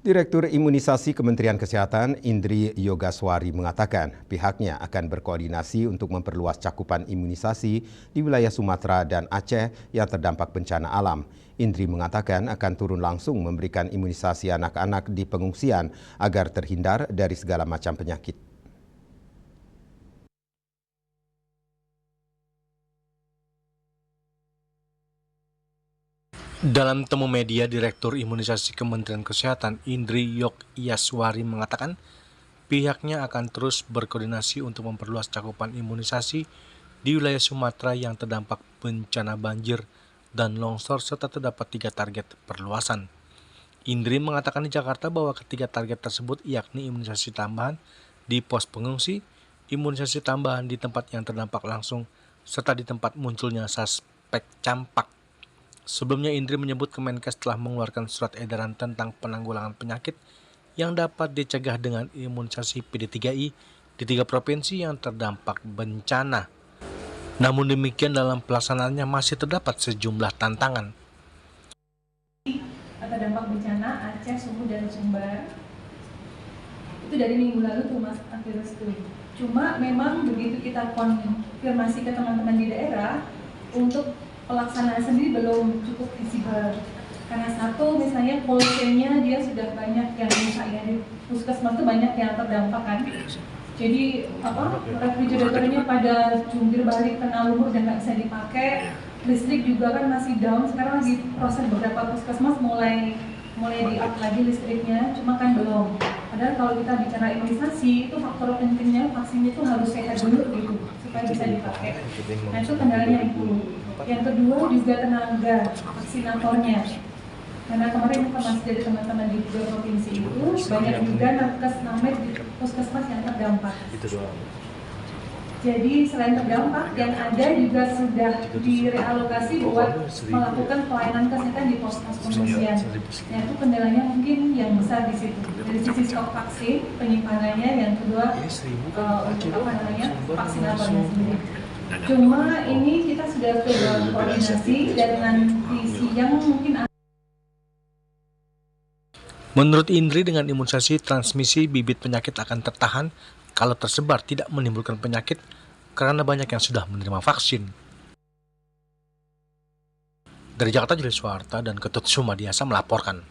Direktur Imunisasi Kementerian Kesehatan Indri Yogaswari mengatakan pihaknya akan berkoordinasi untuk memperluas cakupan imunisasi di wilayah Sumatera dan Aceh yang terdampak bencana alam. Indri mengatakan akan turun langsung memberikan imunisasi anak-anak di pengungsian agar terhindar dari segala macam penyakit. Dalam temu media, Direktur Imunisasi Kementerian Kesehatan Indri Yogaswari mengatakan pihaknya akan terus berkoordinasi untuk memperluas cakupan imunisasi di wilayah Sumatera yang terdampak bencana banjir dan longsor serta terdapat 3 target perluasan. Indri mengatakan di Jakarta bahwa ketiga target tersebut yakni imunisasi tambahan di pos pengungsi, imunisasi tambahan di tempat yang terdampak langsung, serta di tempat munculnya suspek campak. Sebelumnya Indri menyebut Kemenkes telah mengeluarkan surat edaran tentang penanggulangan penyakit yang dapat dicegah dengan imunisasi PD3I di 3 provinsi yang terdampak bencana. Namun demikian dalam pelaksanaannya masih terdapat sejumlah tantangan. Terdampak bencana Aceh, Sumut, dan Sumbar itu dari minggu lalu tuh Mas Antirestui. Cuma memang begitu kita konfirmasi ke teman-teman di daerah, untuk pelaksanaan sendiri belum cukup visible. Karena satu, misalnya polisinya dia sudah banyak yang misalnya di puskesmas itu banyak yang terdampak kan. Jadi refrigeratornya pada jungkir balik kena lumpur dan nggak bisa dipakai. Listrik juga kan masih down. Sekarang lagi proses beberapa puskesmas mulai di-up lagi listriknya, cuma kan belum. Padahal kalau kita bicara imunisasi, itu faktor pentingnya vaksinnya itu harus sehat dulu gitu, supaya bisa dipakai. Nah itu kendalanya itu. Yang kedua juga tenaga vaksinatornya. Karena kemarin informasi dari teman-teman di 2 provinsi itu banyak juga nakes namet di puskesmas yang terdampak. Jadi selain terdampak, yang ada juga sudah direalokasi buat melakukan pelayanan kesehatan di pos-pos pengungsian. Nah itu kendalanya mungkin yang besar di situ. Dari sisi stok vaksin, penyimpanannya, yang kedua vaksinatornya sendiri. Cuma ini kita sudah koordinasi dan nanti siang mungkin. Menurut Indri, dengan imunisasi transmisi bibit penyakit akan tertahan kalau tersebar tidak menimbulkan penyakit karena banyak yang sudah menerima vaksin. Dari Jakarta, Julius Suharta dan Ketut Sumadiasa melaporkan.